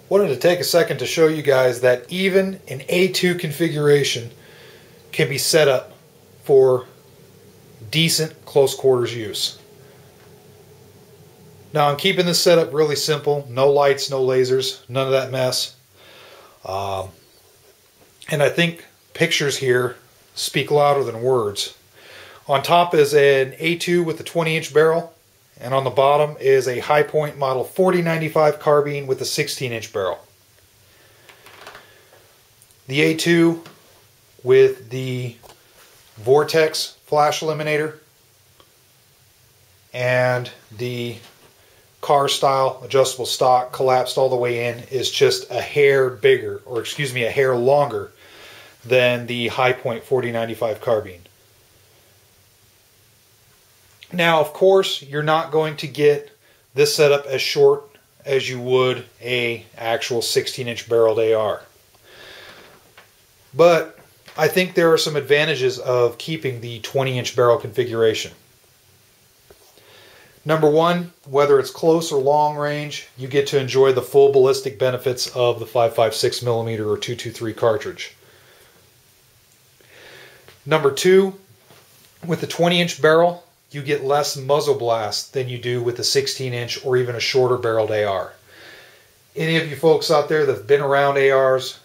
Wanted to take a second to show you guys that even an A2 configuration can be set up for decent close quarters use. Now I'm keeping this setup really simple. No lights, no lasers, none of that mess. And I think pictures here speak louder than words. On top is an A2 with a 20-inch barrel, and on the bottom is a High Point model 4095 carbine with a 16-inch barrel. The A2 with the Vortex flash eliminator and the car style adjustable stock collapsed all the way in is just a hair bigger, or excuse me, a hair longer than the High Point 4095 carbine. Now, of course, you're not going to get this setup as short as you would a actual 16-inch barreled AR. But I think there are some advantages of keeping the 20-inch barrel configuration. Number one, whether it's close or long range, you get to enjoy the full ballistic benefits of the 5.56mm or .223 cartridge. Number two, with the 20-inch barrel, you get less muzzle blast than you do with a 16-inch or even a shorter barreled AR. Any of you folks out there that have been around ARs,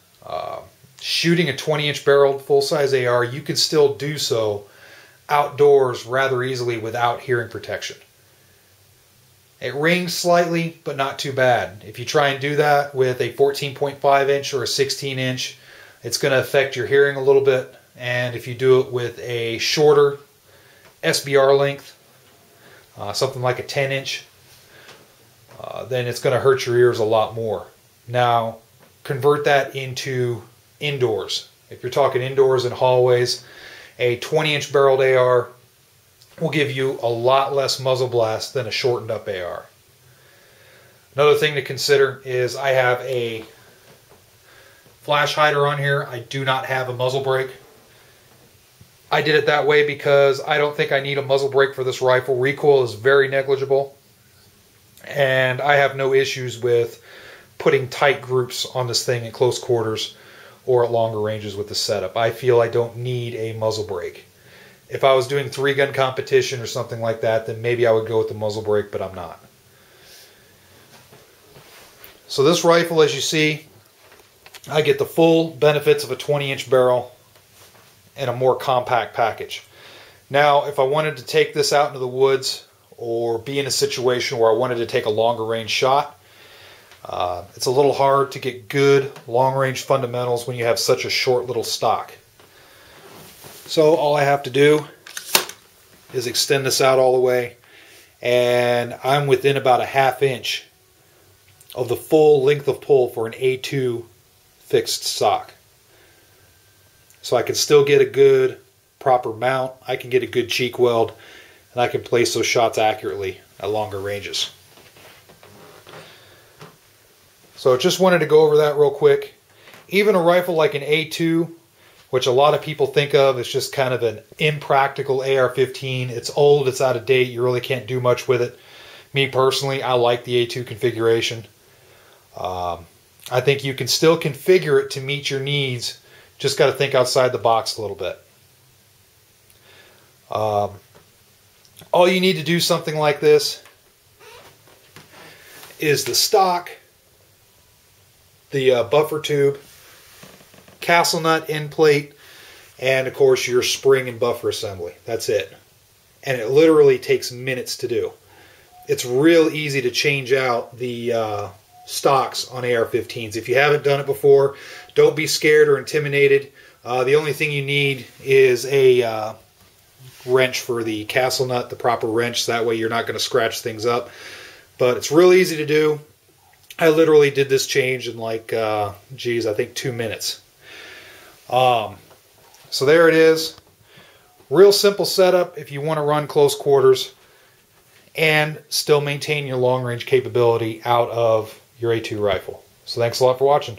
shooting a 20-inch barreled full-size AR, you can still do so outdoors rather easily without hearing protection. It rings slightly, but not too bad. If you try and do that with a 14.5-inch or a 16-inch, it's going to affect your hearing a little bit. And if you do it with a shorter SBR length, something like a 10-inch, then it's going to hurt your ears a lot more. Now, convert that into indoors. If you're talking indoors in hallways, a 20-inch barreled AR will give you a lot less muzzle blast than a shortened up AR. Another thing to consider is I have a flash hider on here. I do not have a muzzle brake. I did it that way because I don't think I need a muzzle brake for this rifle. Recoil is very negligible, and I have no issues with putting tight groups on this thing at close quarters or at longer ranges with the setup. I feel I don't need a muzzle brake. If I was doing 3-gun competition or something like that, then maybe I would go with the muzzle brake, but I'm not. So this rifle, as you see, I get the full benefits of a 20-inch barrel and a more compact package. Now, if I wanted to take this out into the woods or be in a situation where I wanted to take a longer range shot, it's a little hard to get good long range fundamentals when you have such a short little stock. So all I have to do is extend this out all the way, and I'm within about a ½ inch of the full length of pull for an A2 fixed stock. So I can still get a good proper mount, I can get a good cheek weld, and I can place those shots accurately at longer ranges. So just wanted to go over that real quick. Even a rifle like an A2, which a lot of people think of as just kind of an impractical AR15, it's old, it's out of date, you really can't do much with it. Me personally, I like the A2 configuration. I think you can still configure it to meet your needs. Just got to think outside the box a little bit. All you need to do something like this is the stock, the buffer tube, castle nut end plate, and of course your spring and buffer assembly. That's it. And it literally takes minutes to do. It's real easy to change out the stocks on AR-15s. If you haven't done it before, don't be scared or intimidated. The only thing you need is a wrench for the castle nut, the proper wrench, so that way you're not going to scratch things up. But it's real easy to do. I literally did this change in like, I think 2 minutes. So there it is. Real simple setup if you want to run close quarters and still maintain your long range capability out of your A2 rifle. So thanks a lot for watching.